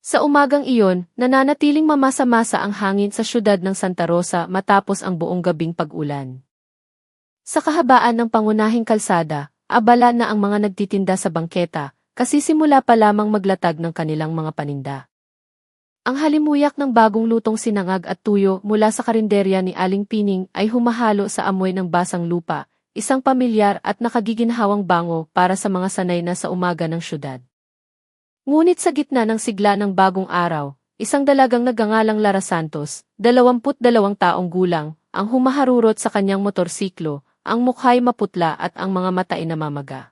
Sa umagang iyon, nananatiling mamasa-masa ang hangin sa siyudad ng Santa Rosa matapos ang buong gabing pag-ulan. Sa kahabaan ng pangunahing kalsada, abala na ang mga nagtitinda sa bangketa, kasi simula pa lamang maglatag ng kanilang mga paninda. Ang halimuyak ng bagong lutong sinangag at tuyo mula sa karinderya ni Aling Pining ay humahalo sa amoy ng basang lupa, isang pamilyar at nakagiginhawang bango para sa mga sanay na sa umaga ng syudad. Ngunit sa gitna ng sigla ng bagong araw, isang dalagang nagangalang Lara Santos, 22 taong gulang, ang humaharurot sa kanyang motorsiklo, ang mukha'y maputla at ang mga mata ay namamaga.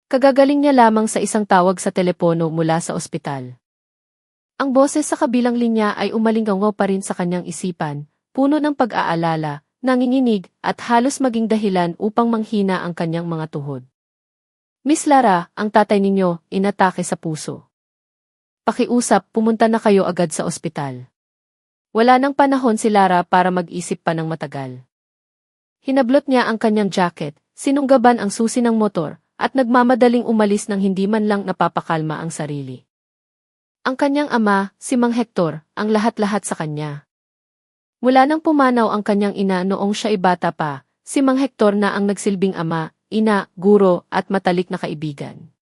Kagagaling niya lamang sa isang tawag sa telepono mula sa ospital. Ang boses sa kabilang linya ay umalingaw pa rin sa kanyang isipan, puno ng pag-aalala, nanginginig at halos maging dahilan upang manghina ang kanyang mga tuhod. Miss Lara, ang tatay ninyo, inatake sa puso. Pakiusap, pumunta na kayo agad sa ospital. Wala nang panahon si Lara para mag-isip pa ng matagal. Hinablot niya ang kanyang jacket, sinunggaban ang susi ng motor, at nagmamadaling umalis nang hindi man lang napapakalma ang sarili. Ang kanyang ama, si Mang Hector, ang lahat-lahat sa kanya. Mula nang pumanaw ang kanyang ina noong siya ay bata pa, si Mang Hector na ang nagsilbing ama, ina, guro, at matalik na kaibigan.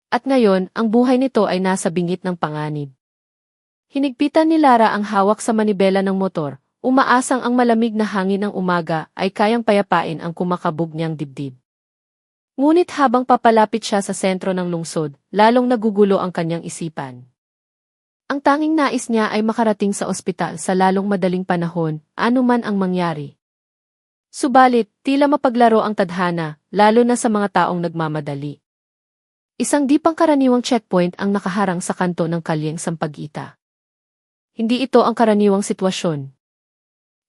At ngayon, ang buhay nito ay nasa bingit ng panganib. Hinigpitan ni Lara ang hawak sa manibela ng motor, umaasang ang malamig na hangin ng umaga ay kayang payapain ang kumakabog niyang dibdib. Ngunit habang papalapit siya sa sentro ng lungsod, lalong nagugulo ang kanyang isipan. Ang tanging nais niya ay makarating sa ospital sa lalong madaling panahon, anuman ang mangyari. Subalit, tila mapaglaro ang tadhana, lalo na sa mga taong nagmamadali. Isang di pangkaraniwang checkpoint ang nakaharang sa kanto ng kalyeng Sampaguita. Hindi ito ang karaniwang sitwasyon.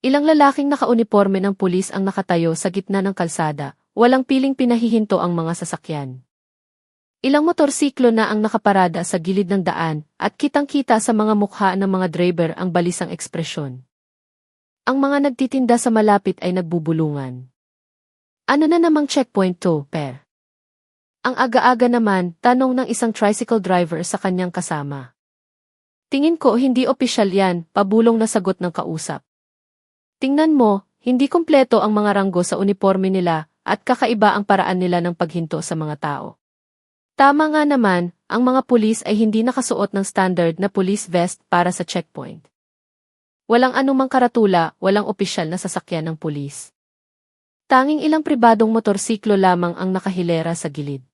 Ilang lalaking nakauniporme ng pulis ang nakatayo sa gitna ng kalsada, walang piling pinahihinto ang mga sasakyan. Ilang motorsiklo na ang nakaparada sa gilid ng daan, at kitang-kita sa mga mukha ng mga driver ang balisang ekspresyon. Ang mga nagtitinda sa malapit ay nagbubulungan. Ano na namang checkpoint to, per? Ang aga-aga naman, tanong ng isang tricycle driver sa kanyang kasama. Tingin ko hindi opisyal yan, pabulong na sagot ng kausap. Tingnan mo, hindi kumpleto ang mga ranggo sa uniforme nila, at kakaiba ang paraan nila ng paghinto sa mga tao. Tama nga naman, ang mga pulis ay hindi nakasuot ng standard na police vest para sa checkpoint. Walang anumang karatula, walang opisyal na sasakyan ng pulis. Tanging ilang pribadong motorsiklo lamang ang nakahilera sa gilid.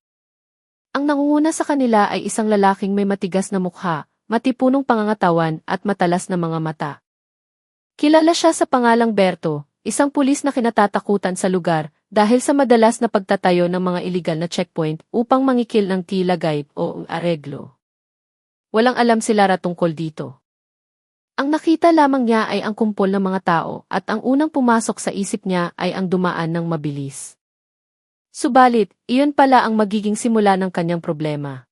Ang nangunguna sa kanila ay isang lalaking may matigas na mukha, matipunong pangangatawan at matalas na mga mata. Kilala siya sa pangalang Berto, isang pulis na kinatatakutan sa lugar, dahil sa madalas na pagtatayo ng mga iligal na checkpoint upang mangikil ng tilagay o areglo. Walang alam si Lara tungkol dito. Ang nakita lamang niya ay ang kumpol ng mga tao at ang unang pumasok sa isip niya ay ang dumaan ng mabilis. Subalit, iyon pala ang magiging simula ng kanyang problema.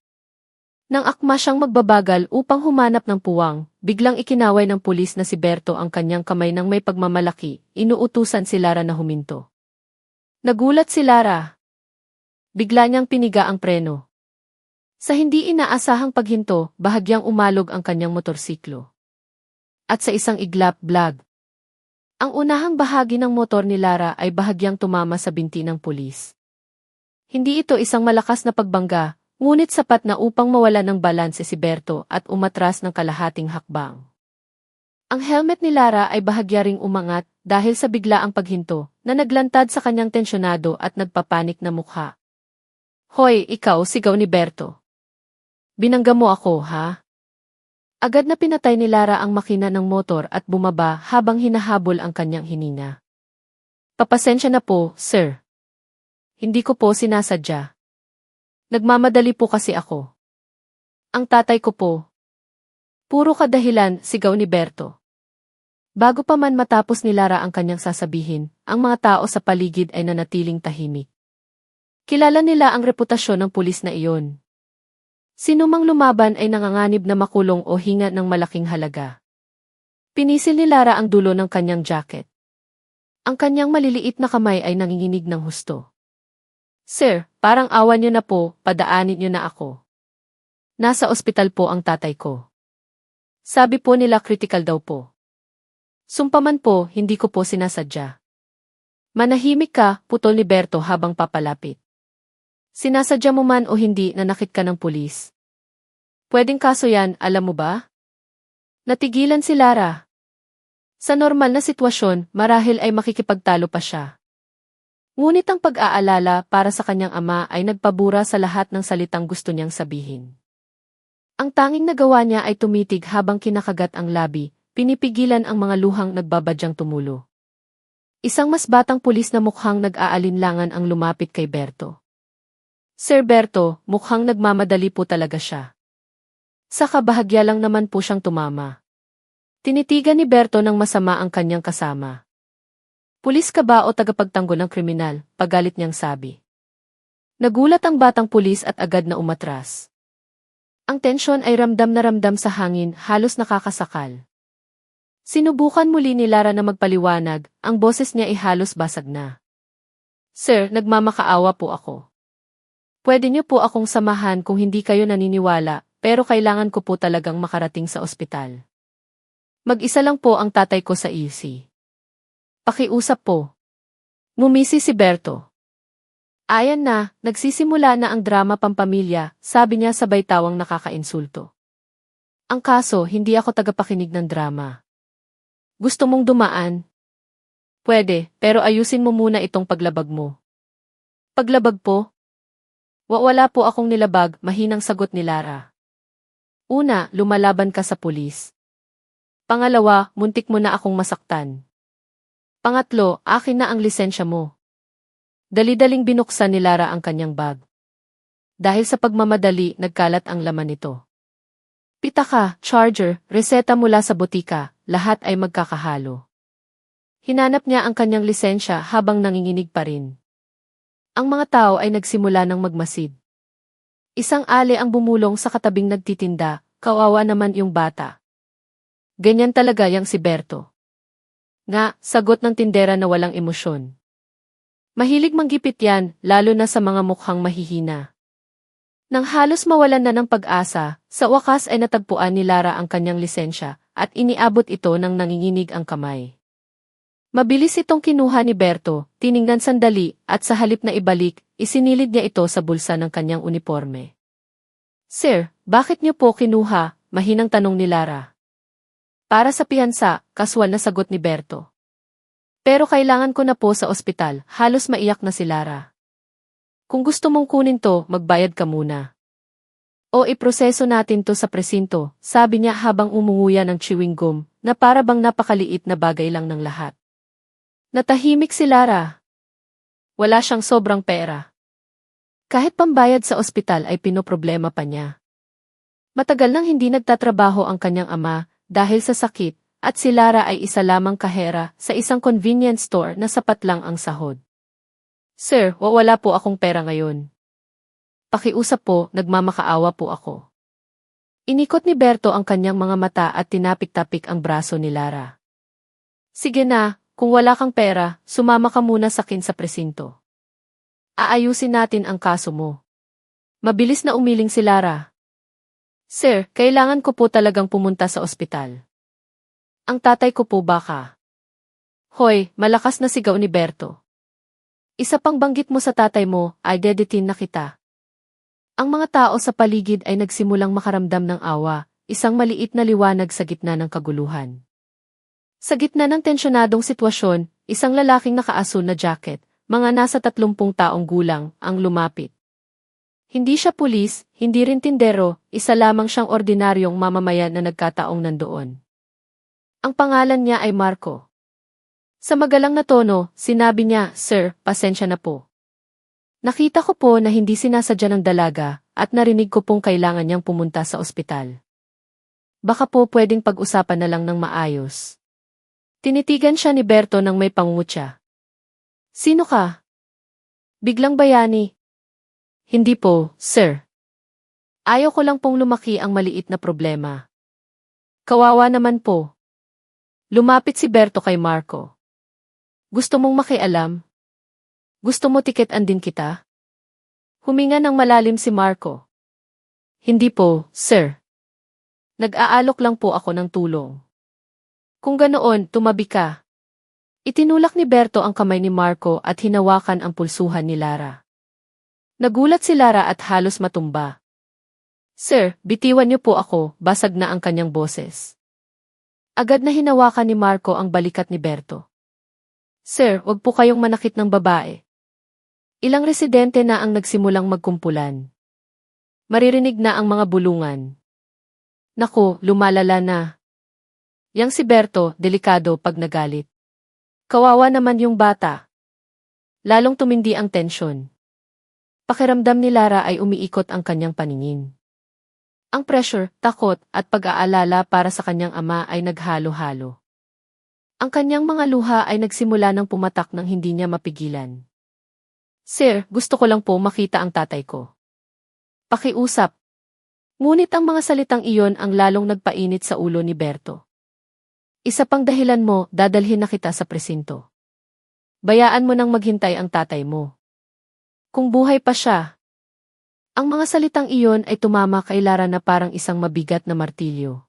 Nang akma siyang magbabagal upang humanap ng puwang, biglang ikinaway ng pulis na si Berto ang kanyang kamay ng may pagmamalaki, inuutusan si Lara na huminto. Nagulat si Lara. Bigla niyang piniga ang preno. Sa hindi inaasahang paghinto, bahagyang umalog ang kanyang motorsiklo. At sa isang iglap, blag. Ang unahang bahagi ng motor ni Lara ay bahagyang tumama sa binti ng pulis. Hindi ito isang malakas na pagbangga, ngunit sapat na upang mawala ng balanse si Berto at umatras ng kalahating hakbang. Ang helmet ni Lara ay bahagya ring umangat dahil sa biglaang paghinto na naglantad sa kanyang tensyonado at nagpapanik na mukha. Hoy, ikaw, sigaw ni Berto. Binangga mo ako, ha? Agad na pinatay ni Lara ang makina ng motor at bumaba habang hinahabol ang kanyang hininga. Papasensya na po, sir. Hindi ko po sinasadya. Nagmamadali po kasi ako. Ang tatay ko po. Puro kadahilan, sigaw ni Berto. Bago pa man matapos ni Lara ang kanyang sasabihin, ang mga tao sa paligid ay nanatiling tahimik. Kilala nila ang reputasyon ng pulis na iyon. Sinumang lumaban ay nanganganib na makulong o hinga ng malaking halaga. Pinisil ni Lara ang dulo ng kanyang jacket. Ang kanyang maliliit na kamay ay nanginginig ng husto. Sir, parang awan niyo na po, padaanin niyo na ako. Nasa ospital po ang tatay ko. Sabi po nila critical daw po. Sumpaman po, hindi ko po sinasadya. Manahimik ka, putol ni Berto habang papalapit. Sinasadya mo man o hindi nanakit ka ng pulis. Pwedeng kaso yan, alam mo ba? Natigilan si Lara. Sa normal na sitwasyon, marahil ay makikipagtalo pa siya. Ngunit ang pag-aalala para sa kanyang ama ay nagpabura sa lahat ng salitang gusto niyang sabihin. Ang tanging nagawa niya ay tumitig habang kinakagat ang labi, pinipigilan ang mga luhang nagbabadyang tumulo. Isang mas batang pulis na mukhang nag-aalinlangan ang lumapit kay Berto. Sir Berto, mukhang nagmamadali po talaga siya. Sa kabahagya lang naman po siyang tumama. Tinitigan ni Berto ng masama ang kanyang kasama. Pulis ka ba o tagapagtanggol ng kriminal? Pagalit niyang sabi. Nagulat ang batang pulis at agad na umatras. Ang tensyon ay ramdam na ramdam sa hangin, halos nakakasakal. Sinubukan muli ni Lara na magpaliwanag, ang boses niya ay halos basag na. Sir, nagmamakaawa po ako. Pwede niyo po akong samahan kung hindi kayo naniniwala, pero kailangan ko po talagang makarating sa ospital. Mag-isa lang po ang tatay ko sa EC. Pakiusap po. Ngumisi si Berto. Ayan na, nagsisimula na ang drama pampamilya, sabi niya sabay tawang nakakainsulto. Ang kaso, hindi ako tagapakinig ng drama. Gusto mong dumaan? Pwede, pero ayusin mo muna itong paglabag mo. Paglabag po? Wala po akong nilabag, mahinang sagot ni Lara. Una, lumalaban ka sa pulis. Pangalawa, muntik mo na akong masaktan. Pangatlo, akin na ang lisensya mo. Dali-daling binuksan ni Lara ang kanyang bag. Dahil sa pagmamadali, nagkalat ang laman nito. Pitaka, charger, reseta mula sa botika, lahat ay magkakahalo. Hinanap niya ang kanyang lisensya habang nanginginig pa rin. Ang mga tao ay nagsimula ng magmasid. Isang ale ang bumulong sa katabing nagtitinda, kawawa naman yung bata. Ganyan talaga yang si Berto. Nga, sagot ng tindera na walang emosyon. Mahilig manggipit yan, lalo na sa mga mukhang mahihina. Nang halos mawalan na ng pag-asa, sa wakas ay natagpuan ni Lara ang kanyang lisensya at iniabot ito ng nanginginig ang kamay. Mabilis itong kinuha ni Berto, tiningnan sandali at sa halip na ibalik, isinilid niya ito sa bulsa ng kanyang uniforme. Sir, bakit niyo po kinuha? Mahinang tanong ni Lara. Para sa piyansa, kaswal na sagot ni Berto. Pero kailangan ko na po sa ospital, halos maiyak na si Lara. Kung gusto mong kunin to, magbayad ka muna. O iproseso natin to sa presinto, sabi niya habang umunguya ng chewing gum, na para bang napakaliit na bagay lang ng lahat. Natahimik si Lara. Wala siyang sobrang pera. Kahit pambayad sa ospital ay pinoproblema pa niya. Matagal nang hindi nagtatrabaho ang kanyang ama, dahil sa sakit, at si Lara ay isa lamang kahera sa isang convenience store na sapat lang ang sahod. Sir, wala po akong pera ngayon. Pakiusap po, nagmamakaawa po ako. Inikot ni Berto ang kanyang mga mata at tinapik-tapik ang braso ni Lara. Sige na, kung wala kang pera, sumama ka muna sa akin sa presinto. Aayusin natin ang kaso mo. Mabilis na umiling si Lara. Sir, kailangan ko po talagang pumunta sa ospital. Ang tatay ko po baka. Hoy, malakas na sigaw ni Berto. Isa pang banggit mo sa tatay mo, ay dedetin na kita. Ang mga tao sa paligid ay nagsimulang makaramdam ng awa, isang maliit na liwanag sa gitna ng kaguluhan. Sa gitna ng tensyonadong sitwasyon, isang lalaking nakaasul na jacket, mga nasa 30 taong gulang, ang lumapit. Hindi siya pulis, hindi rin tindero, isa lamang siyang ordinaryong mamamayan na nagkataong nandoon. Ang pangalan niya ay Marco. Sa magalang na tono, sinabi niya, Sir, pasensya na po. Nakita ko po na hindi sinasadya ng dalaga at narinig ko pong kailangan niyang pumunta sa ospital. Baka po pwedeng pag-usapan na lang ng maayos. Tinitigan siya ni Berto nang may pangungutya. Sino ka? Biglang bayani. Hindi po, sir. Ayaw ko lang pong lumaki ang maliit na problema. Kawawa naman po. Lumapit si Berto kay Marco. Gusto mong makialam? Gusto mo tiketan din kita? Huminga ng malalim si Marco. Hindi po, sir. Nag-aalok lang po ako ng tulong. Kung ganoon, tumabi ka. Itinulak ni Berto ang kamay ni Marco at hinawakan ang pulsuhan ni Lara. Nagulat si Lara at halos matumba. Sir, bitiwan niyo po ako, basag na ang kanyang boses. Agad na hinawakan ni Marco ang balikat ni Berto. Sir, wag po kayong manakit ng babae. Ilang residente na ang nagsimulang magkumpulan. Maririnig na ang mga bulungan. Naku, lumalala na. Yang si Berto, delikado pag nagalit. Kawawa naman yung bata. Lalong tumindi ang tensyon. Pakiramdam ni Lara ay umiikot ang kanyang paningin. Ang pressure, takot, at pag-aalala para sa kanyang ama ay naghalo-halo. Ang kanyang mga luha ay nagsimula ng pumatak nang hindi niya mapigilan. Sir, gusto ko lang po makita ang tatay ko. Pakiusap. Ngunit ang mga salitang iyon ang lalong nagpainit sa ulo ni Berto. Isa pang dahilan mo, dadalhin na kita sa presinto. Bayaan mo nang maghintay ang tatay mo. Kung buhay pa siya. Ang mga salitang iyon ay tumama kay Lara na parang isang mabigat na martilyo.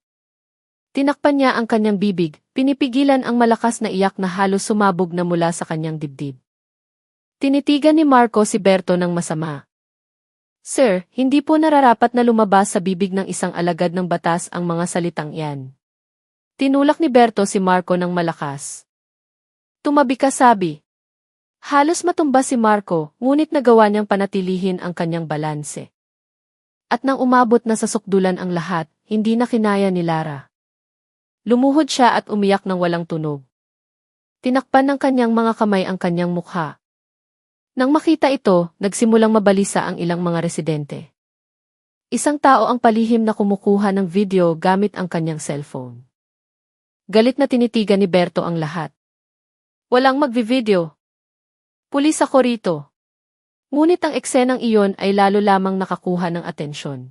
Tinakpan niya ang kanyang bibig, pinipigilan ang malakas na iyak na halos sumabog na mula sa kanyang dibdib. Tinitigan ni Marco si Berto ng masama. Sir, hindi po nararapat na lumabas sa bibig ng isang alagad ng batas ang mga salitang iyan. Tinulak ni Berto si Marco ng malakas. Tumabi ka, sabi. Halos matumba si Marco, ngunit nagawa niyang panatilihin ang kanyang balanse. At nang umabot na sa sukdulan ang lahat, hindi na kinaya ni Lara. Lumuhod siya at umiyak ng walang tunog. Tinakpan ng kanyang mga kamay ang kanyang mukha. Nang makita ito, nagsimulang mabalisa ang ilang mga residente. Isang tao ang palihim na kumukuha ng video gamit ang kanyang cellphone. Galit na tinitigan ni Berto ang lahat. Walang magvi-video. Pulis ako rito. Ngunit ang eksenang iyon ay lalo lamang nakakuha ng atensyon.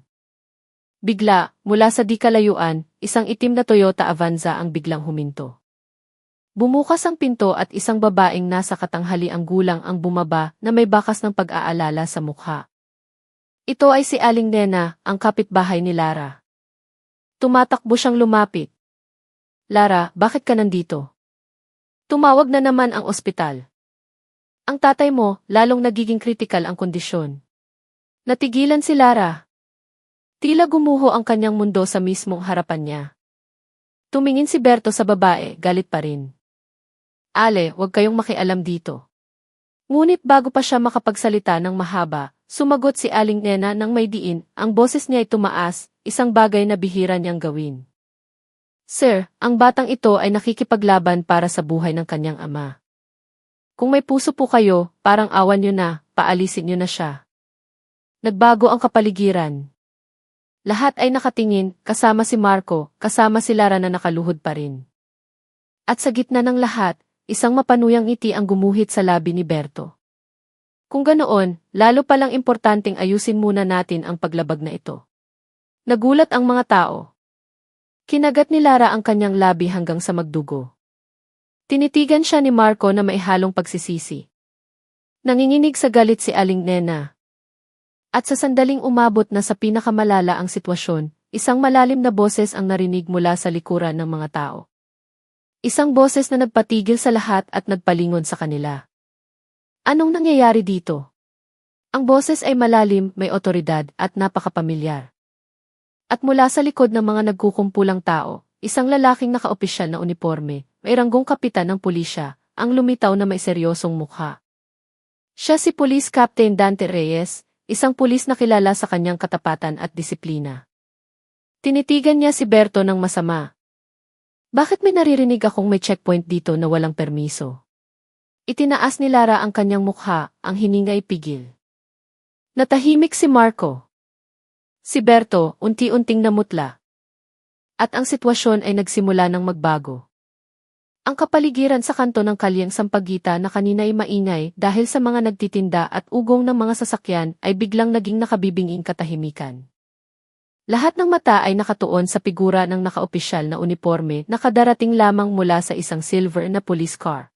Bigla, mula sa di kalayuan, isang itim na Toyota Avanza ang biglang huminto. Bumukas ang pinto at isang babaeng nasa katanghaliang gulang ang bumaba na may bakas ng pag-aalala sa mukha. Ito ay si Aling Nena, ang kapitbahay ni Lara. Tumatakbo siyang lumapit. Lara, bakit ka nandito? Tumawag na naman ang ospital. Ang tatay mo, lalong nagiging kritikal ang kondisyon. Natigilan si Lara. Tila gumuho ang kanyang mundo sa mismong harapan niya. Tumingin si Berto sa babae, galit pa rin. Ale, huwag kayong makialam dito. Ngunit bago pa siya makapagsalita ng mahaba, sumagot si Aling Nena ng may diin, ang boses niya ay tumaas, isang bagay na bihira niyang gawin. Sir, ang batang ito ay nakikipaglaban para sa buhay ng kanyang ama. Kung may puso po kayo, parang awan niyo na, paalisin niyo na siya. Nagbago ang kapaligiran. Lahat ay nakatingin, kasama si Marco, kasama si Lara na nakaluhod pa rin. At sa gitna ng lahat, isang mapanuyang ngiti ang gumuhit sa labi ni Berto. Kung ganoon, lalo palang importanteng ayusin muna natin ang paglabag na ito. Nagulat ang mga tao. Kinagat ni Lara ang kanyang labi hanggang sa magdugo. Tinitigan siya ni Marco na may halong pagsisisi. Nanginginig sa galit si Aling Nena. At sa sandaling umabot na sa pinakamalala ang sitwasyon, isang malalim na boses ang narinig mula sa likuran ng mga tao. Isang boses na nagpatigil sa lahat at nagpalingon sa kanila. Anong nangyayari dito? Ang boses ay malalim, may otoridad, at napakapamilyar. At mula sa likod ng mga nagkukumpulang tao, isang lalaking nakaopisyal na uniforme, may ranggong kapitan ng pulisya, ang lumitaw na may seryosong mukha. Siya si Police Captain Dante Reyes, isang pulis na kilala sa kanyang katapatan at disiplina. Tinitigan niya si Berto ng masama. Bakit may naririnig akong may checkpoint dito na walang permiso? Itinaas ni Lara ang kanyang mukha, ang hininga ay pigil. Natahimik si Marco. Si Berto, unti-unting namutla. At ang sitwasyon ay nagsimula ng magbago. Ang kapaligiran sa kanto ng kalyeng Sampaguita na kanina ay maingay dahil sa mga nagtitinda at ugong ng mga sasakyan ay biglang naging nakabibinging katahimikan. Lahat ng mata ay nakatuon sa figura ng nakaopisyal na uniforme na kadarating lamang mula sa isang silver na police car.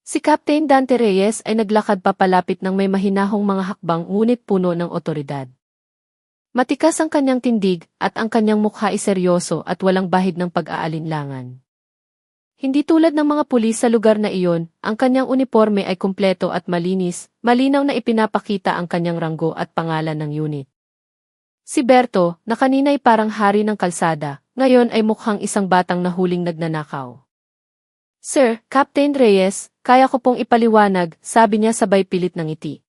Si Captain Dante Reyes ay naglakad papalapit ng may mahinahong mga hakbang ngunit puno ng otoridad. Matikas ang kanyang tindig at ang kanyang mukha ay seryoso at walang bahid ng pag-aalinlangan. Hindi tulad ng mga pulis sa lugar na iyon, ang kanyang uniforme ay kumpleto at malinis, malinaw na ipinapakita ang kanyang ranggo at pangalan ng unit. Si Berto, na kanina'y parang hari ng kalsada, ngayon ay mukhang isang batang nahuling nagnanakaw. Sir, Captain Reyes, kaya ko pong ipaliwanag, sabi niya sabay pilit ng ngiti.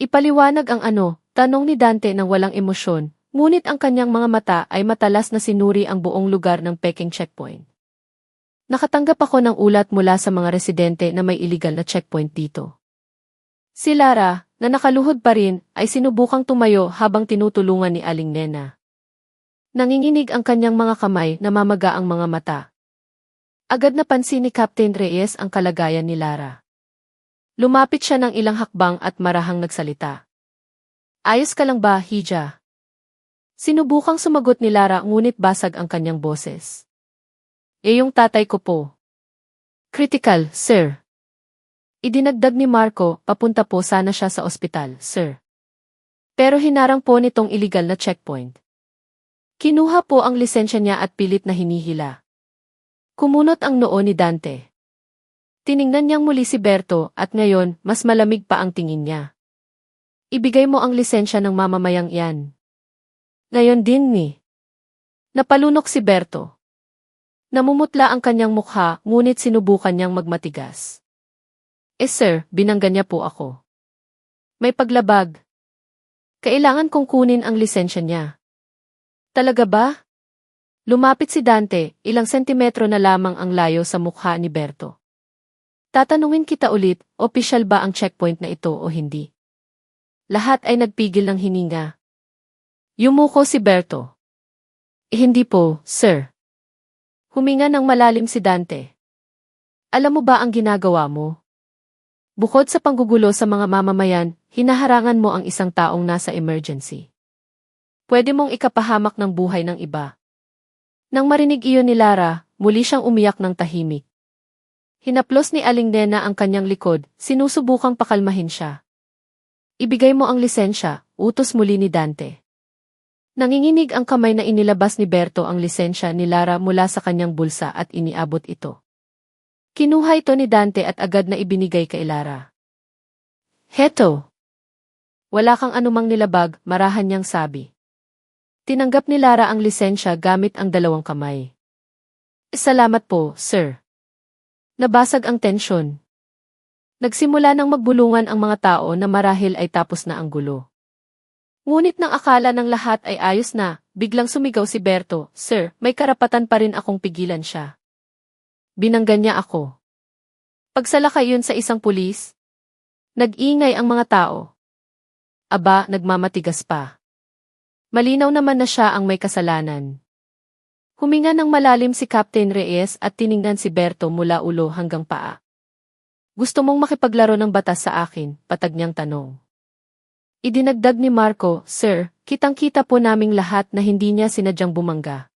Ipaliwanag ang ano? Tanong ni Dante ng walang emosyon, ngunit ang kanyang mga mata ay matalas na sinuri ang buong lugar ng Peking checkpoint. Nakatanggap ako ng ulat mula sa mga residente na may illegal na checkpoint dito. Si Lara, na nakaluhod pa rin, ay sinubukang tumayo habang tinutulungan ni Aling Nena. Nanginginig ang kanyang mga kamay, namamaga ang mga mata. Agad napansin ni Captain Reyes ang kalagayan ni Lara. Lumapit siya ng ilang hakbang at marahang nagsalita. Ayos ka lang ba, Hija? Sinubukang sumagot ni Lara ngunit basag ang kanyang boses. Yung tatay ko po. Critical, sir. Idinagdag ni Marco, papunta po sana siya sa ospital, sir. Pero hinarang po nitong illegal na checkpoint. Kinuha po ang lisensya niya at pilit na hinihila. Kumunot ang noo ni Dante. Tiningnan niyang muli si Berto at ngayon mas malamig pa ang tingin niya. Ibigay mo ang lisensya ng mamamayang iyan. Ngayon din ni. Napalunok si Berto. Namumutla ang kanyang mukha ngunit sinubukan niyang magmatigas. Sir, binangga niya po ako. May paglabag. Kailangan kong kunin ang lisensya niya. Talaga ba? Lumapit si Dante, ilang sentimetro na lamang ang layo sa mukha ni Berto. Tatanungin kita ulit, opisyal ba ang checkpoint na ito o hindi? Lahat ay nagpigil ng hininga. Yumuko si Berto. Hindi po, sir. Huminga ng malalim si Dante. Alam mo ba ang ginagawa mo? Bukod sa panggugulo sa mga mamamayan, hinaharangan mo ang isang taong nasa emergency. Pwede mong ikapahamak ng buhay ng iba. Nang marinig iyon ni Lara, muli siyang umiyak ng tahimik. Hinaplos ni Aling Nena ang kanyang likod, sinusubukang pakalmahin siya. Ibigay mo ang lisensya, utos muli ni Dante. Nanginginig ang kamay na inilabas ni Berto ang lisensya ni Lara mula sa kanyang bulsa at iniabot ito. Kinuha ito ni Dante at agad na ibinigay kay Lara. Heto! Wala kang anumang nilabag, marahan niyang sabi. Tinanggap ni Lara ang lisensya gamit ang dalawang kamay. Salamat po, sir. Nabasag ang tensyon. Nagsimula nang magbulungan ang mga tao na marahil ay tapos na ang gulo. Ngunit nang akala ng lahat ay ayos na, biglang sumigaw si Berto, Sir, may karapatan pa rin akong pigilan siya. Binangga niya ako. Pagsalakay yun sa isang pulis. Nag-ingay ang mga tao. Aba, nagmamatigas pa. Malinaw naman na siya ang may kasalanan. Huminga ng malalim si Captain Reyes at tiningnan si Berto mula ulo hanggang paa. Gusto mong makipaglaro ng batas sa akin, patag niyang tanong. Idinagdag ni Marco, Sir, kitang-kita po naming lahat na hindi niya sinadyang bumangga.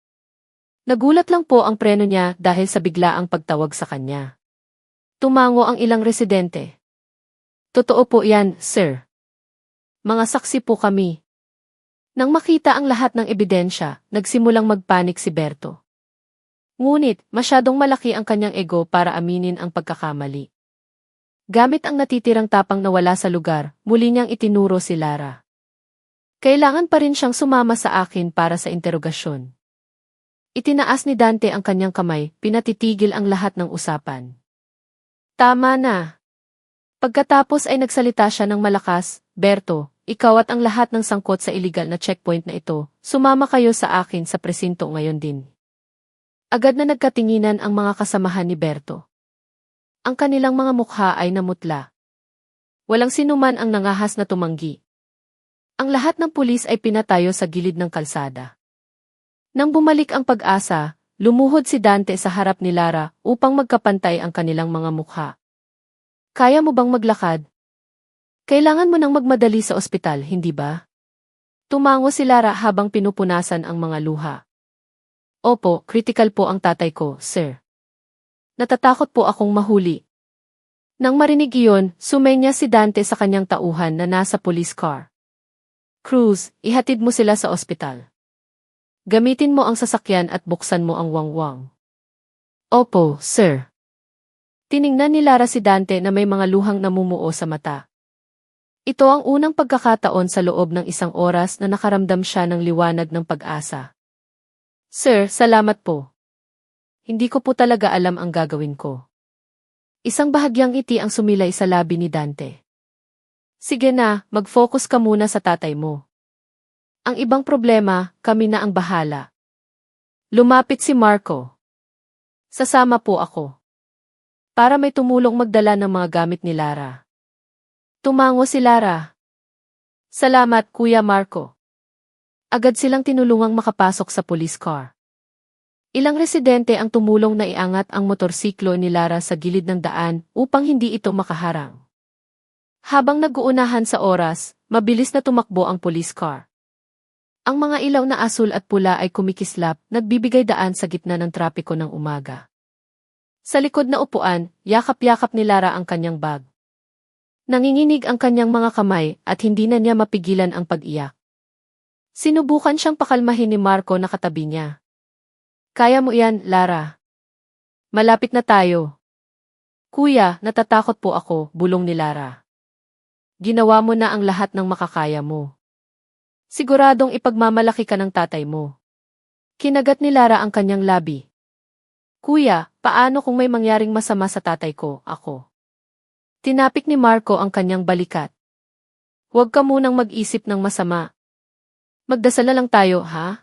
Nagulat lang po ang preno niya dahil sa biglaang pagtawag sa kanya. Tumango ang ilang residente. Totoo po yan, Sir. Mga saksi po kami. Nang makita ang lahat ng ebidensya, nagsimulang magpanik si Berto. Ngunit, masyadong malaki ang kanyang ego para aminin ang pagkakamali. Gamit ang natitirang tapang na wala sa lugar, muli niyang itinuro si Lara. Kailangan pa rin siyang sumama sa akin para sa interogasyon. Itinaas ni Dante ang kanyang kamay, pinatitigil ang lahat ng usapan. Tama na. Pagkatapos ay nagsalita siya ng malakas, Berto, ikaw at ang lahat ng sangkot sa illegal na checkpoint na ito, sumama kayo sa akin sa presinto ngayon din. Agad na nagkatinginan ang mga kasamahan ni Berto. Ang kanilang mga mukha ay namutla. Walang sinuman ang nangahas na tumanggi. Ang lahat ng pulis ay pinatayo sa gilid ng kalsada. Nang bumalik ang pag-asa, lumuhod si Dante sa harap ni Lara upang magkapantay ang kanilang mga mukha. Kaya mo bang maglakad? Kailangan mo nang magmadali sa ospital, hindi ba? Tumango si Lara habang pinupunasan ang mga luha. Opo, critical po ang tatay ko, sir. Natatakot po akong mahuli. Nang marinig iyon, sumenya si Dante sa kanyang tauhan na nasa police car. Cruz, ihatid mo sila sa ospital. Gamitin mo ang sasakyan at buksan mo ang wangwang. Opo, sir. Tiningnan ni Lara si Dante na may mga luhang namumuo sa mata. Ito ang unang pagkakataon sa loob ng isang oras na nakaramdam siya ng liwanag ng pag-asa. Sir, salamat po. Hindi ko po talaga alam ang gagawin ko. Isang bahagyang ngiti ang sumilay sa labi ni Dante. Sige na, mag-focus ka muna sa tatay mo. Ang ibang problema, kami na ang bahala. Lumapit si Marco. Sasama po ako. Para may tumulong magdala ng mga gamit ni Lara. Tumango si Lara. Salamat, Kuya Marco. Agad silang tinulungang makapasok sa police car. Ilang residente ang tumulong na iangat ang motorsiklo ni Lara sa gilid ng daan upang hindi ito makaharang. Habang nag-uunahan sa oras, mabilis na tumakbo ang police car. Ang mga ilaw na asul at pula ay kumikislap, nagbibigay daan sa gitna ng trapiko ng umaga. Sa likod na upuan, yakap-yakap ni Lara ang kanyang bag. Nanginginig ang kanyang mga kamay at hindi na niya mapigilan ang pag-iyak. Sinubukan siyang pakalmahin ni Marco na katabi niya. Kaya mo yan, Lara. Malapit na tayo. Kuya, natatakot po ako, bulong ni Lara. Ginawa mo na ang lahat ng makakaya mo. Siguradong ipagmamalaki ka ng tatay mo. Kinagat ni Lara ang kanyang labi. Kuya, paano kung may mangyaring masama sa tatay ko, ako? Tinapik ni Marco ang kanyang balikat. Huwag ka munang mag-isip ng masama. Magdasal na lang tayo, ha?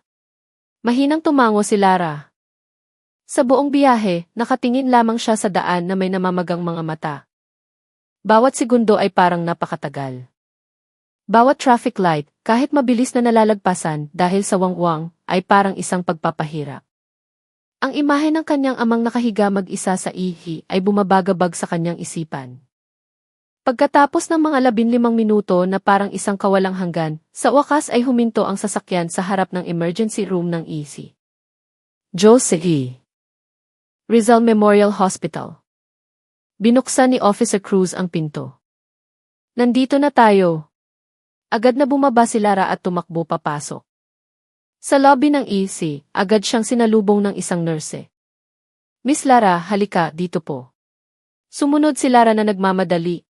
Mahinang tumango si Lara. Sa buong biyahe, nakatingin lamang siya sa daan na may namamagang mga mata. Bawat segundo ay parang napakatagal. Bawat traffic light, kahit mabilis na nalalagpasan dahil sa wangwang, ay parang isang pagpapahirap. Ang imahe ng kanyang amang nakahiga mag-isa sa ihi ay bumabagabag sa kanyang isipan. Pagkatapos ng mga 15 minuto na parang isang kawalang hanggan, sa wakas ay huminto ang sasakyan sa harap ng emergency room ng EC. Jose E. Rizal Memorial Hospital. Binuksan ni Officer Cruz ang pinto. Nandito na tayo. Agad na bumaba si Lara at tumakbo papasok. Sa lobby ng EC, agad siyang sinalubong ng isang nurse. Miss Lara, halika, dito po. Sumunod si Lara na nagmamadali.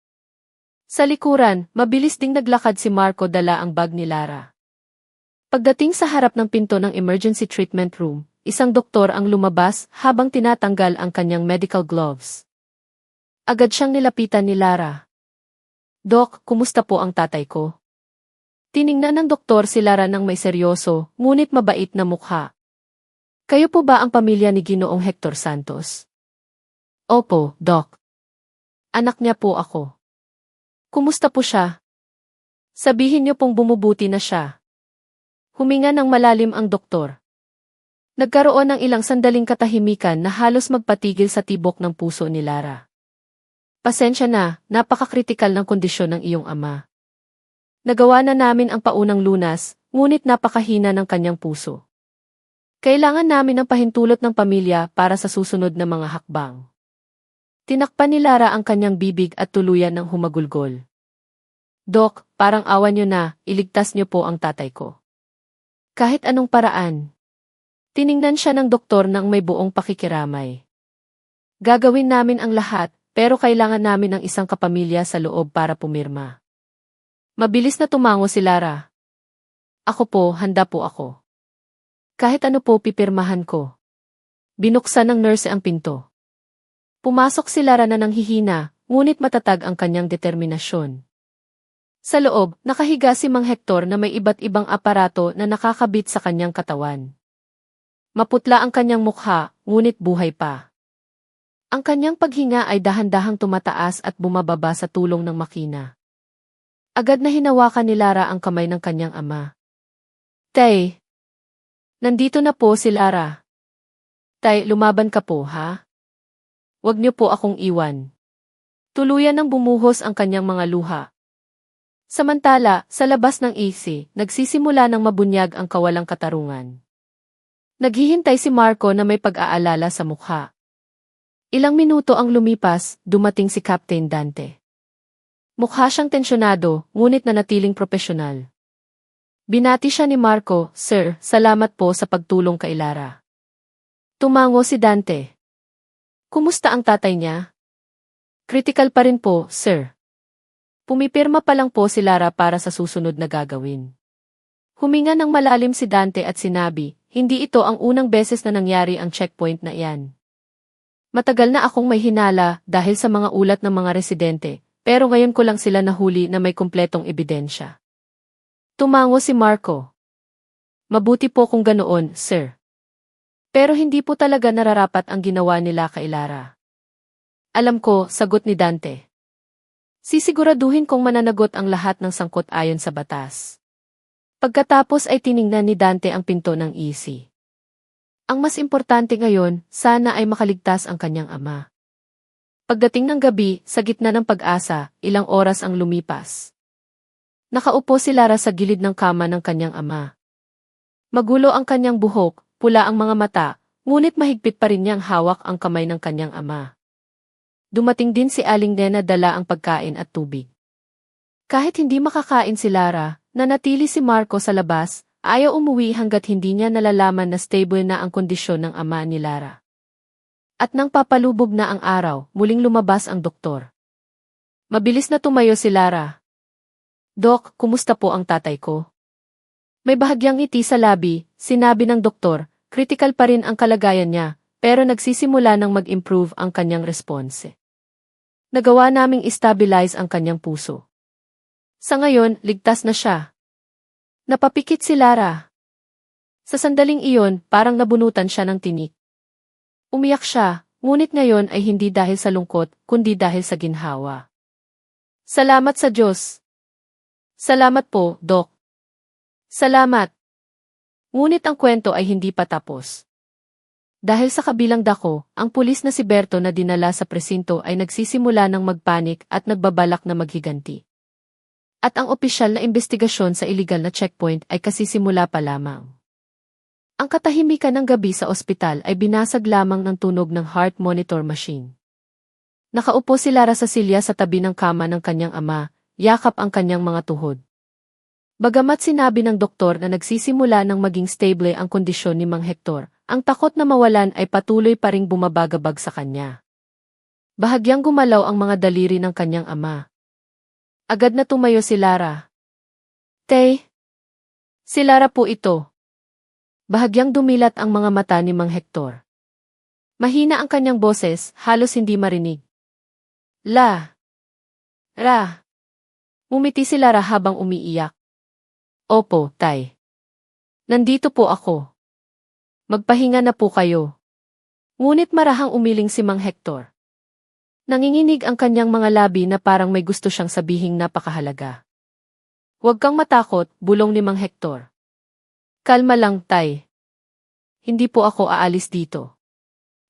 Sa likuran, mabilis ding naglakad si Marco dala ang bag ni Lara. Pagdating sa harap ng pinto ng emergency treatment room, isang doktor ang lumabas habang tinatanggal ang kanyang medical gloves. Agad siyang nilapitan ni Lara. Dok, kumusta po ang tatay ko? Tiningnan ng doktor si Lara ng may seryoso, ngunit mabait na mukha. Kayo po ba ang pamilya ni Ginoong Hector Santos? Opo, Doc. Anak niya po ako. Kumusta po siya? Sabihin niyo pong bumubuti na siya. Huminga ng malalim ang doktor. Nagkaroon ng ilang sandaling katahimikan na halos magpatigil sa tibok ng puso ni Lara. Pasensya na, napakakritikal ng kondisyon ng iyong ama. Nagawa na namin ang paunang lunas, ngunit napakahina ng kanyang puso. Kailangan namin ng pahintulot ng pamilya para sa susunod na mga hakbang. Tinakpan ni Lara ang kanyang bibig at tuluyan ng humagulgol. Dok, parang awa niyo na, iligtas niyo po ang tatay ko. Kahit anong paraan. Tiningnan siya ng doktor nang may buong pakikiramay. Gagawin namin ang lahat, pero kailangan namin ng isang kapamilya sa loob para pumirma. Mabilis na tumango si Lara. Ako po, handa po ako. Kahit ano po pipirmahan ko. Binuksan ng nurse ang pinto. Pumasok si Lara na nanghihina, ngunit matatag ang kanyang determinasyon. Sa loob, nakahiga si Mang Hector na may iba't ibang aparato na nakakabit sa kanyang katawan. Maputla ang kanyang mukha, ngunit buhay pa. Ang kanyang paghinga ay dahan-dahang tumataas at bumababa sa tulong ng makina. Agad na hinawakan ni Lara ang kamay ng kanyang ama. Tay! Nandito na po si Lara. Tay, lumaban ka po, ha? Huwag niyo po akong iwan. Tuluyan nang bumuhos ang kanyang mga luha. Samantala, sa labas ng AC, nagsisimula ng mabunyag ang kawalang katarungan. Naghihintay si Marco na may pag-aalala sa mukha. Ilang minuto ang lumipas, dumating si Captain Dante. Mukha siyang tensyonado, ngunit nanatiling propesyonal. Binati siya ni Marco, "Sir, salamat po sa pagtulong kay Lara." Tumango si Dante. "Kumusta ang tatay niya?" "Critical pa rin po, sir. Pumipirma pa lang po si Lara para sa susunod na gagawin." Huminga ng malalim si Dante at sinabi, "Hindi ito ang unang beses na nangyari ang checkpoint na iyan. Matagal na akong may hinala dahil sa mga ulat ng mga residente, pero ngayon ko lang sila nahuli na may kumpletong ebidensya." Tumango si Marco. "Mabuti po kung ganoon, sir. Pero hindi po talaga nararapat ang ginawa nila kay Lara." "Alam ko," sagot ni Dante. "Sisiguraduhin kong mananagot ang lahat ng sangkot ayon sa batas." Pagkatapos ay tiningnan ni Dante ang pinto ng EC. Ang mas importante ngayon, sana ay makaligtas ang kanyang ama. Pagdating ng gabi, sa gitna ng pag-asa, ilang oras ang lumipas. Nakaupo si Lara sa gilid ng kama ng kanyang ama. Magulo ang kanyang buhok, pula ang mga mata, ngunit mahigpit pa rin niyang hawak ang kamay ng kanyang ama. Dumating din si Aling Nena dala ang pagkain at tubig. Kahit hindi makakain si Lara, nanatili si Marco sa labas, ayaw umuwi hanggat hindi niya nalalaman na stable na ang kondisyon ng ama ni Lara. At nang papalubog na ang araw, muling lumabas ang doktor. Mabilis na tumayo si Lara. "Dok, kumusta po ang tatay ko?" May bahagyang ngiti sa labi, sinabi ng doktor, "Critical pa rin ang kalagayan niya, pero nagsisimula ng mag-improve ang kanyang response. Nagawa naming stabilize ang kanyang puso. Sa ngayon, ligtas na siya." Napapikit si Lara. Sa sandaling iyon, parang nabunutan siya ng tinik. Umiyak siya, ngunit ngayon ay hindi dahil sa lungkot, kundi dahil sa ginhawa. "Salamat sa Diyos." "Salamat po, Dok." "Salamat." Ngunit ang kwento ay hindi pa tapos. Dahil sa kabilang dako, ang pulis na si Berto na dinala sa presinto ay nagsisimula ng magpanik at nagbabalak na maghiganti. At ang opisyal na investigasyon sa iligal na checkpoint ay kasisimula pa lamang. Ang katahimikan ng gabi sa ospital ay binasag lamang ng tunog ng heart monitor machine. Nakaupo si Lara sa silya sa tabi ng kama ng kanyang ama, yakap ang kanyang mga tuhod. Bagamat sinabi ng doktor na nagsisimula ng maging stable ang kondisyon ni Mang Hector, ang takot na mawalan ay patuloy pa ring bumabagabag sa kanya. Bahagyang gumalaw ang mga daliri ng kanyang ama. Agad na tumayo si Lara. "Tay." "Si Lara po ito." Bahagyang dumilat ang mga mata ni Mang Hector. Mahina ang kanyang boses, halos hindi marinig. Ra. Umiti si Lara habang umiiyak. "Opo, Tay. Nandito po ako. Magpahinga na po kayo." Ngunit marahang umiling si Mang Hector. Nanginginig ang kanyang mga labi na parang may gusto siyang sabihing napakahalaga. "Huwag kang matakot," bulong ni Mang Hector. "Kalma lang, Tay. Hindi po ako aalis dito."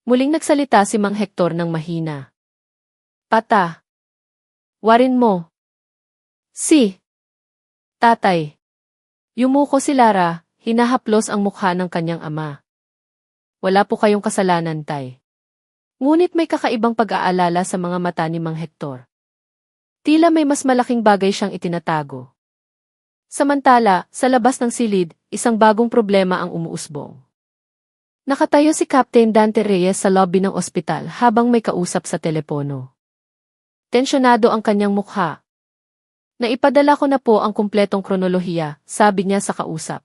Muling nagsalita si Mang Hector ng mahina. "Pata. Warin mo." "Si. Tatay." Yumuko si Lara, hinahaplos ang mukha ng kanyang ama. "Wala po kayong kasalanan, Tay." Ngunit may kakaibang pag-aalala sa mga mata ni Mang Hector. Tila may mas malaking bagay siyang itinatago. Samantala, sa labas ng silid, isang bagong problema ang umuusbong. Nakatayo si Captain Dante Reyes sa lobby ng ospital habang may kausap sa telepono. Tensyonado ang kanyang mukha. "Naipadala ko na po ang kumpletong kronolohiya," sabi niya sa kausap.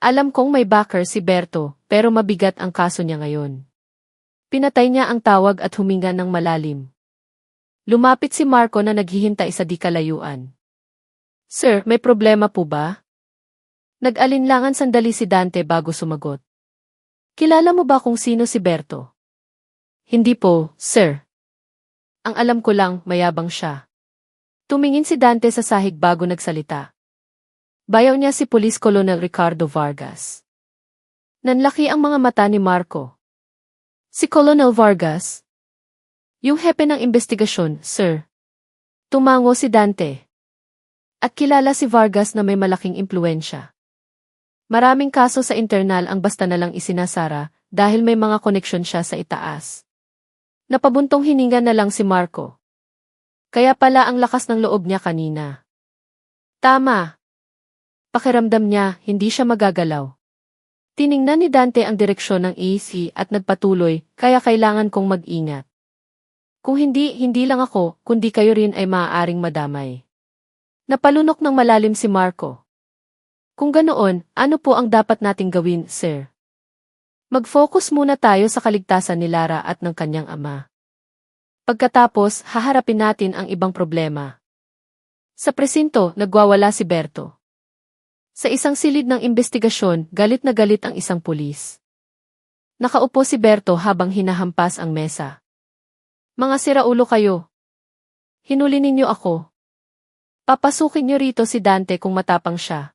"Alam kong may backer si Berto, pero mabigat ang kaso niya ngayon." Pinatay niya ang tawag at huminga ng malalim. Lumapit si Marco na naghihintay sa di kalayuan. "Sir, may problema po ba?" Nag-alinlangan sandali si Dante bago sumagot. "Kilala mo ba kung sino si Berto?" "Hindi po, sir. Ang alam ko lang, mayabang siya." Tumingin si Dante sa sahig bago nagsalita. Bayaw niya si Police Colonel Ricardo Vargas. Nanlaki ang mga mata ni Marco. "Si Colonel Vargas?" "Yung hepe ng investigasyon, sir." Tumango si Dante. At kilala si Vargas na may malaking impluensya. Maraming kaso sa internal ang basta na lang isinasara dahil may mga koneksyon siya sa itaas. Napabuntong hininga na lang si Marco. Kaya pala ang lakas ng loob niya kanina. "Tama. Pakiramdam niya, hindi siya magagalaw. Tiningnan ni Dante ang direksyon ng AC at nagpatuloy, kaya kailangan kong mag-ingat. Kung hindi lang ako, kundi kayo rin ay maaaring madamay. Napalunok ng malalim si Marco. Kung ganoon, ano po ang dapat nating gawin, sir? Mag-focus muna tayo sa kaligtasan ni Lara at ng kanyang ama. Pagkatapos, haharapin natin ang ibang problema. Sa presinto, nagwawala si Berto. Sa isang silid ng investigasyon, galit na galit ang isang pulis. Nakaupo si Berto habang hinahampas ang mesa. Mga siraulo kayo. Hinuli ninyo ako. Papasukin niyo rito si Dante kung matapang siya.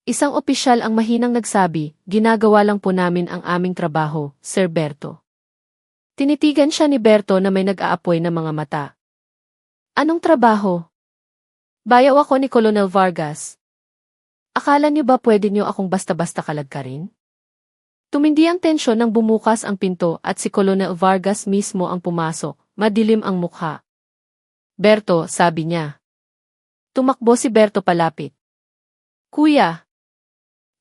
Isang opisyal ang mahinang nagsabi, ginagawa lang po namin ang aming trabaho, Sir Berto. Tinitigan siya ni Berto na may nag-aapoy na mga mata. Anong trabaho? Bayaw ako ni Colonel Vargas. Akala niyo ba pwede niyo akong basta-basta kalagkarin? Tumindi ang tensyon nang bumukas ang pinto at si Colonel Vargas mismo ang pumasok, madilim ang mukha. Berto, sabi niya. Tumakbo si Berto palapit. Kuya,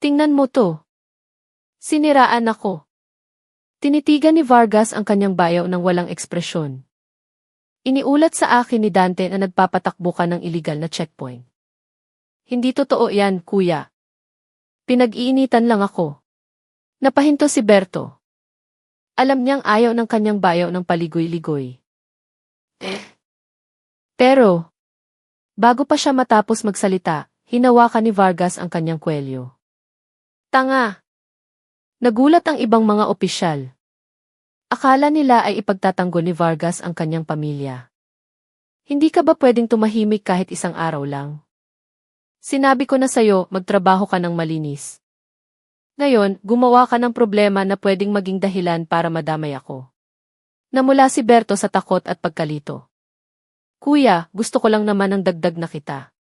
tingnan mo to. Siniraan ako. Tinitigan ni Vargas ang kanyang bayaw ng walang ekspresyon. Iniulat sa akin ni Dante na nagpapatakbo ka ng illegal na checkpoint. Hindi totoo yan, kuya. Pinag-iinitan lang ako. Napahinto si Berto. Alam niyang ayaw ng kanyang bayaw ng paligoy-ligoy. Pero, bago pa siya matapos magsalita, hinawakan ni Vargas ang kanyang kwelyo. Tanga! Nagulat ang ibang mga opisyal. Akala nila ay ipagtatanggol ni Vargas ang kanyang pamilya. Hindi ka ba pwedeng tumahimik kahit isang araw lang? Sinabi ko na sa'yo, magtrabaho ka ng malinis. Ngayon, gumawa ka ng problema na pwedeng maging dahilan para madamay ako. Namula si Berto sa takot at pagkalito. Kuya, gusto ko lang naman ng dagdag na kita.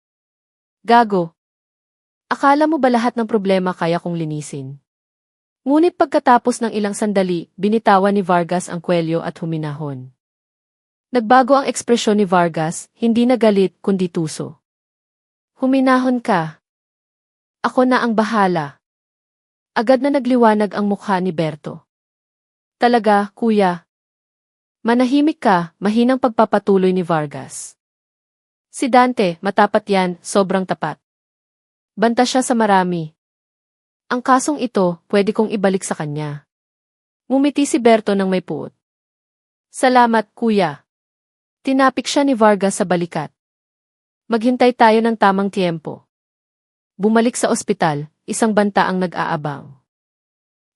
Gago. Akala mo ba lahat ng problema kaya kong linisin? Ngunit pagkatapos ng ilang sandali, binitawan ni Vargas ang kwelyo at huminahon. Nagbago ang ekspresyon ni Vargas, hindi na galit kundi tuso. Huminahon ka. Ako na ang bahala. Agad na nagliwanag ang mukha ni Berto. Talaga, kuya. Manahimik ka, mahinang pagpapatuloy ni Vargas. Si Dante, matapat yan, sobrang tapat. Banta siya sa marami. Ang kasong ito, pwede kong ibalik sa kanya. Ngumiti si Berto ng may puot. Salamat, kuya. Tinapik siya ni Vargas sa balikat. Maghintay tayo ng tamang tiempo. Bumalik sa ospital, isang banta ang nag-aabang.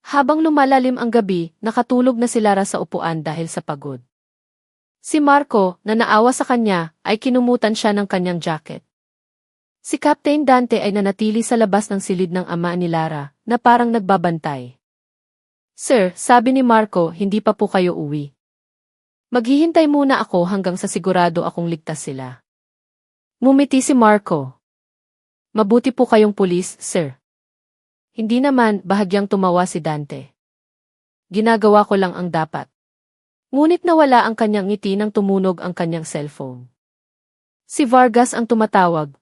Habang lumalalim ang gabi, nakatulog na si Lara sa upuan dahil sa pagod. Si Marco, na naawa sa kanya, ay kinumutan siya ng kanyang jacket. Si Captain Dante ay nanatili sa labas ng silid ng ama ni Lara, na parang nagbabantay. Sir, sabi ni Marco, hindi pa po kayo uwi. Maghihintay muna ako hanggang sa sigurado akong ligtas sila. Ngumiti si Marco. Mabuti po kayong pulis, sir. Hindi naman, bahagyang tumawa si Dante. Ginagawa ko lang ang dapat. Ngunit nawala ang kanyang ngiti nang tumunog ang kanyang cellphone. Si Vargas ang tumatawag.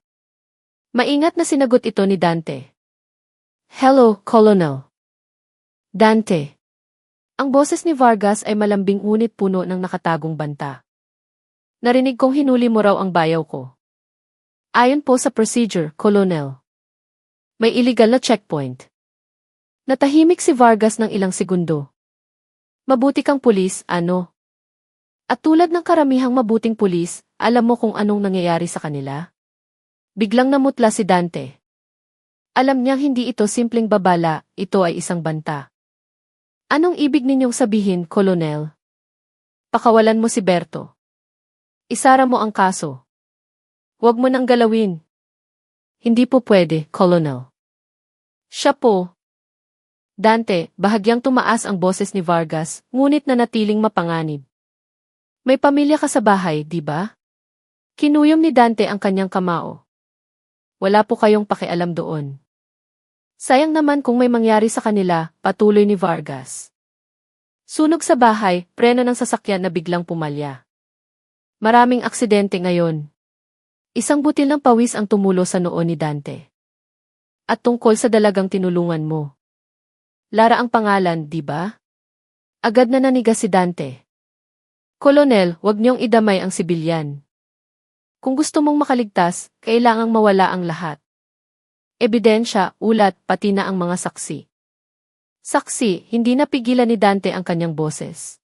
Maingat na sinagot ito ni Dante. Hello, Colonel. Dante. Ang boses ni Vargas ay malambing ngunit puno ng nakatagong banta. Narinig kong hinuli mo raw ang bayaw ko. Ayon po sa procedure, Colonel. May illegal na checkpoint. Natahimik si Vargas ng ilang segundo. Mabuti kang pulis, ano? At tulad ng karamihang mabuting pulis, alam mo kung anong nangyayari sa kanila? Biglang namutla si Dante. Alam niyang hindi ito simpleng babala, ito ay isang banta. Anong ibig ninyong sabihin, Colonel? Pakawalan mo si Berto. Isara mo ang kaso. Huwag mo nang galawin. Hindi po pwede, Colonel. Siya po. Dante, bahagyang tumaas ang boses ni Vargas, ngunit nanatiling mapanganib. May pamilya ka sa bahay, di ba? Kinuyom ni Dante ang kanyang kamao. Wala po kayong pakialam doon. Sayang naman kung may mangyari sa kanila, patuloy ni Vargas. Sunog sa bahay, preno ng sasakyan na biglang pumalya. Maraming aksidente ngayon. Isang butil ng pawis ang tumulo sa noo ni Dante. At tungkol sa dalagang tinulungan mo. Lara ang pangalan, di ba? Agad na nanigas si Dante. Kolonel, wag niyong idamay ang sibilyan. Kung gusto mong makaligtas, kailangang mawala ang lahat. Ebidensya, ulat, pati na ang mga saksi. Saksi, hindi napigilan ni Dante ang kanyang boses.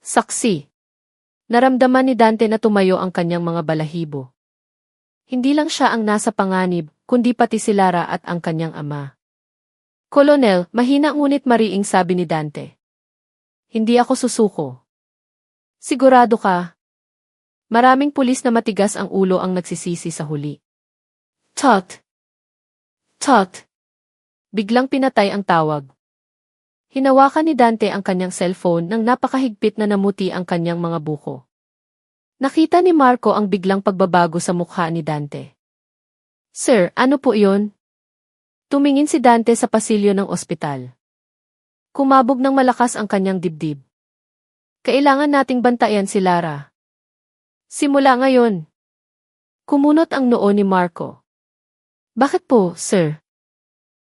Saksi. Naramdaman ni Dante na tumayo ang kanyang mga balahibo. Hindi lang siya ang nasa panganib, kundi pati si Lara at ang kanyang ama. Kolonel, mahina ngunit mariing sabi ni Dante. Hindi ako susuko. Sigurado ka? Maraming pulis na matigas ang ulo ang nagsisisi sa huli. Tot! Tot! Biglang pinatay ang tawag. Hinawakan ni Dante ang kanyang cellphone nang napakahigpit na namuti ang kanyang mga buko. Nakita ni Marco ang biglang pagbabago sa mukha ni Dante. Sir, ano po iyon? Tumingin si Dante sa pasilyo ng ospital. Kumabog ng malakas ang kanyang dibdib. Kailangan nating bantayan si Lara. Simula ngayon. Kumunot ang noo ni Marco. Bakit po, sir?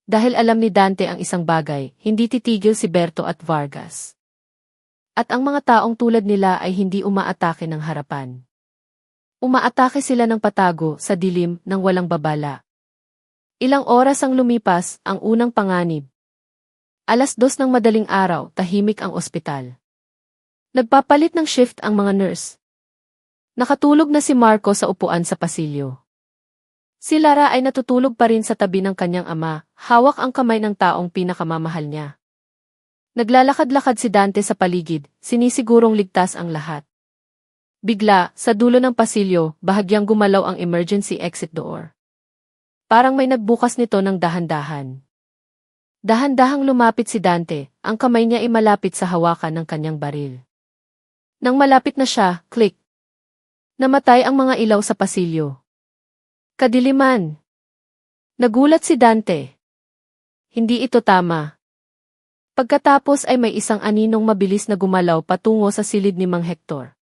Dahil alam ni Dante ang isang bagay, hindi titigil si Berto at Vargas. At ang mga taong tulad nila ay hindi umaatake ng harapan. Umaatake sila ng patago sa dilim ng walang babala. Ilang oras ang lumipas, ang unang panganib. 2:00 ng madaling araw, tahimik ang ospital. Nagpapalit ng shift ang mga nurse. Nakatulog na si Marco sa upuan sa pasilyo. Si Lara ay natutulog pa rin sa tabi ng kanyang ama, hawak ang kamay ng taong pinakamamahal niya. Naglalakad-lakad si Dante sa paligid, sinisigurong ligtas ang lahat. Bigla, sa dulo ng pasilyo, bahagyang gumalaw ang emergency exit door. Parang may nagbukas nito ng dahan-dahan. Dahan-dahang lumapit si Dante, ang kamay niya ay malapit sa hawakan ng kanyang baril. Nang malapit na siya, click. Namatay ang mga ilaw sa pasilyo. Kadiliman. Nagulat si Dante. Hindi ito tama. Pagkatapos ay may isang aninong mabilis na gumalaw patungo sa silid ni Mang Hector.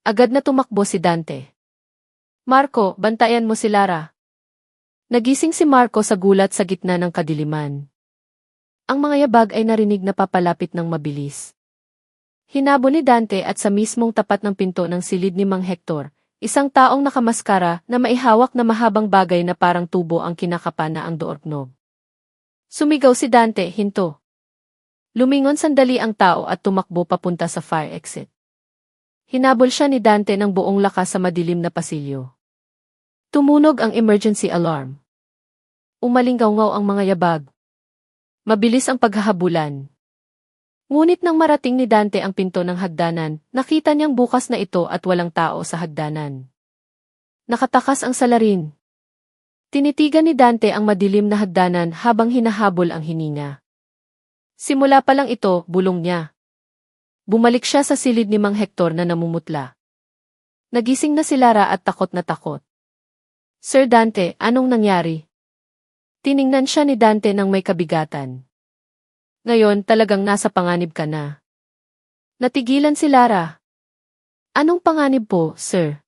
Agad na tumakbo si Dante. Marco, bantayan mo si Lara. Nagising si Marco sa gulat sa gitna ng kadiliman. Ang mga yabag ay narinig na papalapit ng mabilis. Hinabo ni Dante at sa mismong tapat ng pinto ng silid ni Mang Hector, isang taong nakamaskara na maihawak na mahabang bagay na parang tubo ang kinakapan na ang doorknob. Sumigaw si Dante, hinto. Lumingon sandali ang tao at tumakbo papunta sa fire exit. Hinabol siya ni Dante ng buong lakas sa madilim na pasilyo. Tumunog ang emergency alarm. Umalinggaw-ngaw ang mga yabag. Mabilis ang paghahabulan. Ngunit nang marating ni Dante ang pinto ng hagdanan, nakita niyang bukas na ito at walang tao sa hagdanan. Nakatakas ang salarin. Tinitigan ni Dante ang madilim na hagdanan habang hinahabol ang hininga. Simula pa lang ito, bulong niya. Bumalik siya sa silid ni Mang Hector na namumutla. Nagising na si Lara at takot na takot. Sir Dante, anong nangyari? Tiningnan siya ni Dante nang may kabigatan. Ngayon talagang nasa panganib ka na. Natigilan si Lara. Anong panganib po, sir?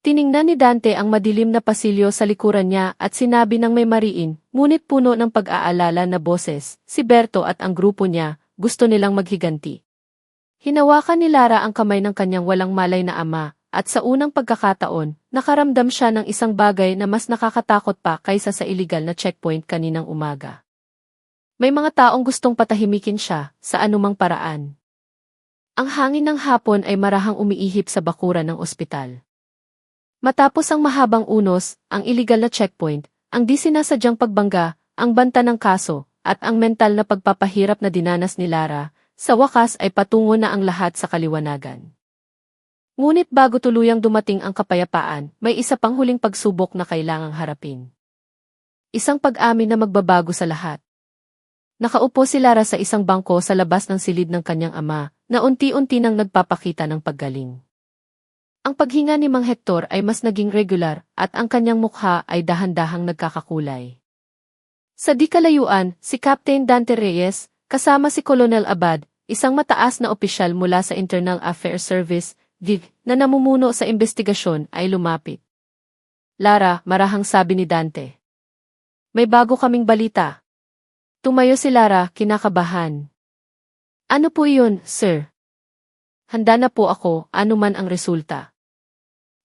Tiningnan ni Dante ang madilim na pasilyo sa likuran niya at sinabi ng may mariin, ngunit puno ng pag-aalala na boses, si Berto at ang grupo niya, gusto nilang maghiganti. Hinawakan ni Lara ang kamay ng kanyang walang malay na ama, at sa unang pagkakataon, nakaramdam siya ng isang bagay na mas nakakatakot pa kaysa sa iligal na checkpoint kaninang umaga. May mga taong gustong patahimikin siya, sa anumang paraan. Ang hangin ng hapon ay marahang umiihip sa bakuran ng ospital. Matapos ang mahabang unos, ang iligal na checkpoint, ang di sinasadyang pagbangga, ang banta ng kaso, at ang mental na pagpapahirap na dinanas ni Lara, sa wakas ay patungo na ang lahat sa kaliwanagan. Ngunit bago tuluyang dumating ang kapayapaan, may isa pang huling pagsubok na kailangang harapin. Isang pag-amin na magbabago sa lahat. Nakaupo si Lara sa isang bangko sa labas ng silid ng kanyang ama, na unti-unti nang nagpapakita ng paggaling. Ang paghinga ni Mang Hector ay mas naging regular, at ang kanyang mukha ay dahan-dahang nagkakakulay. Sa di kalayuan, si Captain Dante Reyes, kasama si Colonel Abad, isang mataas na opisyal mula sa Internal Affairs Service, DIV, na namumuno sa investigasyon, ay lumapit. Lara, marahang sabi ni Dante. May bago kaming balita. Tumayo si Lara, kinakabahan. Ano po iyon, sir? Handa na po ako, anuman ang resulta.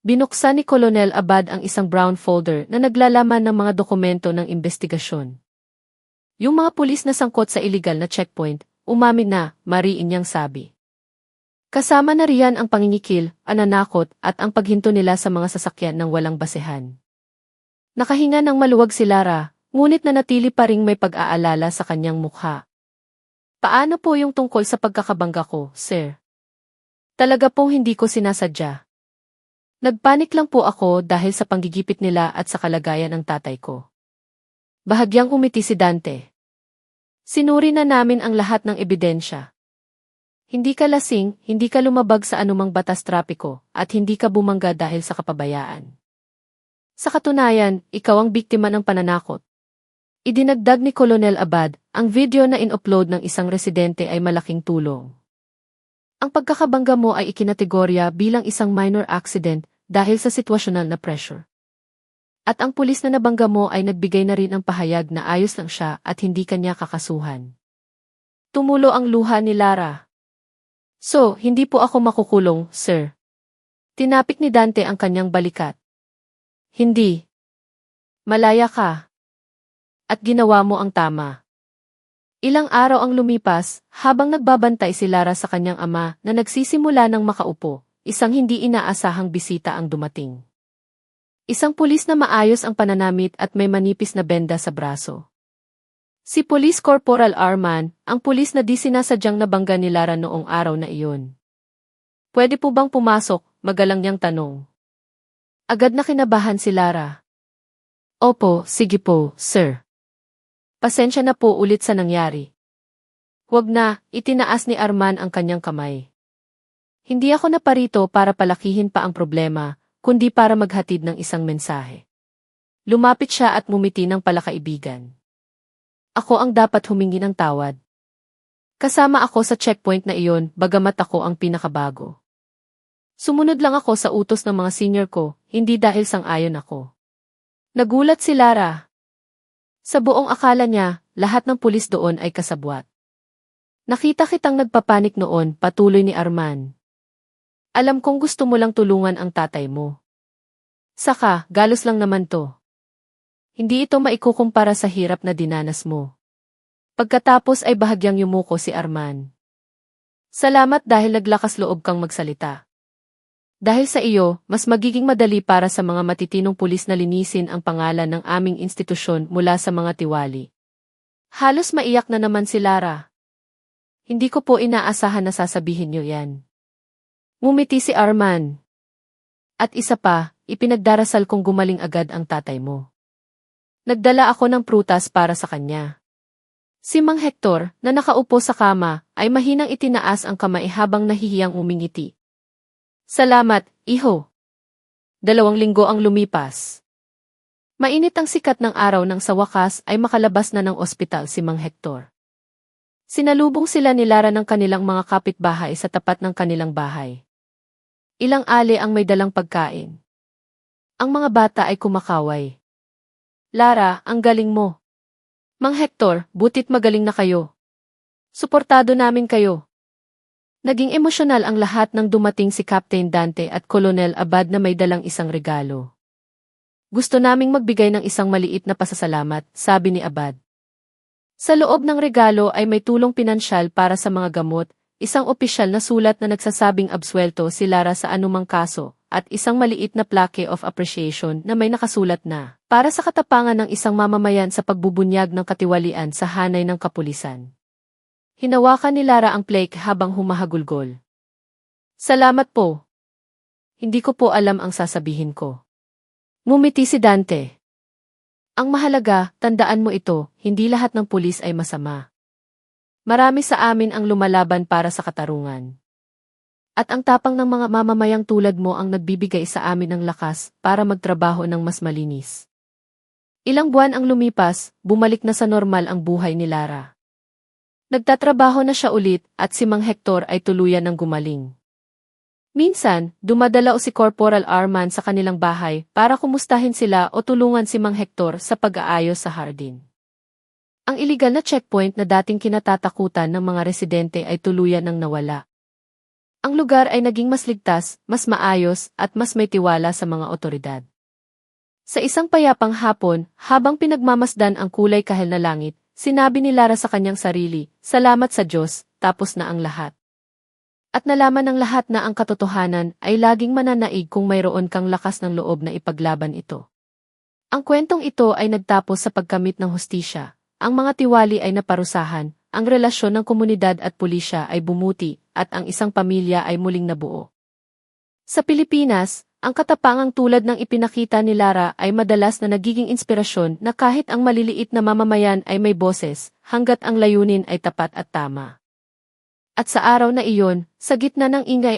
Binuksan ni Colonel Abad ang isang brown folder na naglalaman ng mga dokumento ng investigasyon. Yung mga pulis na sangkot sa illegal na checkpoint, umamin na, mariin niyang sabi. Kasama na riyan ang pangingikil, ananakot at ang paghinto nila sa mga sasakyan ng walang basehan. Nakahinga ng maluwag si Lara, ngunit nanatili pa ring may pag-aalala sa kanyang mukha. Paano po yung tungkol sa pagkakabangga ko, sir? Talaga pong hindi ko sinasadya. Nagpanik lang po ako dahil sa panggigipit nila at sa kalagayan ng tatay ko. Bahagyang umiti si Dante. Sinuri na namin ang lahat ng ebidensya. Hindi ka lasing, hindi ka lumabag sa anumang batas trapiko, at hindi ka bumangga dahil sa kapabayaan. Sa katunayan, ikaw ang biktima ng pananakot. Idinagdag ni Colonel Abad, ang video na in-upload ng isang residente ay malaking tulong. Ang pagkakabangga mo ay ikinategorya bilang isang minor accident dahil sa situational na pressure. At ang pulis na nabangga mo ay nagbigay na rin ang pahayag na ayos lang siya at hindi kanya kakasuhan. Tumulo ang luha ni Lara. So, hindi po ako makukulong, sir. Tinapik ni Dante ang kanyang balikat. Hindi. Malaya ka. At ginawa mo ang tama. Ilang araw ang lumipas, habang nagbabantay si Lara sa kanyang ama na nagsisimula ng makaupo, isang hindi inaasahang bisita ang dumating. Isang pulis na maayos ang pananamit at may manipis na benda sa braso. Si Police Corporal Arman, ang pulis na di sinasadyang nabangga ni Lara noong araw na iyon. Pwede po bang pumasok, magalang niyang tanong. Agad na kinabahan si Lara. Opo, sige po, sir. Pasensya na po ulit sa nangyari. Huwag na, itinaas ni Arman ang kanyang kamay. Hindi ako naparito para palakihin pa ang problema, kundi para maghatid ng isang mensahe. Lumapit siya at ngumiti ng palakaibigan. Ako ang dapat humingi ng tawad. Kasama ako sa checkpoint na iyon, bagamat ako ang pinakabago. Sumunod lang ako sa utos ng mga senior ko, hindi dahil sang-ayon ako. Nagulat si Lara. Sa buong akala niya, lahat ng pulis doon ay kasabwat. Nakita kitang nagpapanik noon, patuloy ni Arman. Alam kong gusto mo lang tulungan ang tatay mo. Saka, galos lang naman to. Hindi ito maikukumpara sa hirap na dinanas mo. Pagkatapos ay bahagyang yumuko si Arman. Salamat dahil naglakas loob kang magsalita. Dahil sa iyo, mas magiging madali para sa mga matitinong pulis na linisin ang pangalan ng aming institusyon mula sa mga tiwali. Halos maiyak na naman si Lara. Hindi ko po inaasahan na sasabihin niyo yan. Ngumiti si Arman. At isa pa, ipinagdarasal kong gumaling agad ang tatay mo. Nagdala ako ng prutas para sa kanya. Si Mang Hector, na nakaupo sa kama, ay mahinang itinaas ang kamay habang nahihiyang umingiti. Salamat, iho. 2 linggo ang lumipas. Mainit ang sikat ng araw nang sa wakas ay makalabas na ng ospital si Mang Hector. Sinalubong sila ni Lara ng kanilang mga kapitbahay sa tapat ng kanilang bahay. Ilang ali ang may dalang pagkain. Ang mga bata ay kumakaway. Lara, ang galing mo. Mang Hector, butit magaling na kayo. Suportado namin kayo. Naging emosyonal ang lahat nang dumating si Captain Dante at Colonel Abad na may dalang isang regalo. Gusto naming magbigay ng isang maliit na pasasalamat, sabi ni Abad. Sa loob ng regalo ay may tulong pinansyal para sa mga gamot, isang opisyal na sulat na nagsasabing absuelto si Lara sa anumang kaso, at isang maliit na plaque of appreciation na may nakasulat na, para sa katapangan ng isang mamamayan sa pagbubunyag ng katiwalian sa hanay ng kapulisan. Hinawakan ni Lara ang plaque habang humahagulgol. Salamat po. Hindi ko po alam ang sasabihin ko. Ngumiti si Dante. Ang mahalaga, tandaan mo ito, hindi lahat ng pulis ay masama. Marami sa amin ang lumalaban para sa katarungan. At ang tapang ng mga mamamayang tulad mo ang nagbibigay sa amin ng lakas para magtrabaho ng mas malinis. Ilang buwan ang lumipas, bumalik na sa normal ang buhay ni Lara. Nagtatrabaho na siya ulit at si Mang Hector ay tuluyan ng gumaling. Minsan, dumadalaw si Corporal Arman sa kanilang bahay para kumustahin sila o tulungan si Mang Hector sa pag-aayos sa hardin. Ang iligal na checkpoint na dating kinatatakutan ng mga residente ay tuluyan ng nawala. Ang lugar ay naging mas ligtas, mas maayos, at mas may tiwala sa mga otoridad. Sa isang payapang hapon, habang pinagmamasdan ang kulay kahel na langit, sinabi ni Lara sa kanyang sarili, "Salamat sa Diyos, tapos na ang lahat." At nalaman ng lahat na ang katotohanan ay laging mananaig kung mayroon kang lakas ng loob na ipaglaban ito. Ang kwentong ito ay nagtapos sa pagkamit ng hustisya. Ang mga tiwali ay naparusahan, ang relasyon ng komunidad at pulisya ay bumuti, at ang isang pamilya ay muling nabuo. Sa Pilipinas, ang katapangang tulad ng ipinakita ni Lara ay madalas na nagiging inspirasyon na kahit ang maliliit na mamamayan ay may boses, hanggat ang layunin ay tapat at tama. At sa araw na iyon, sa gitna ng ingay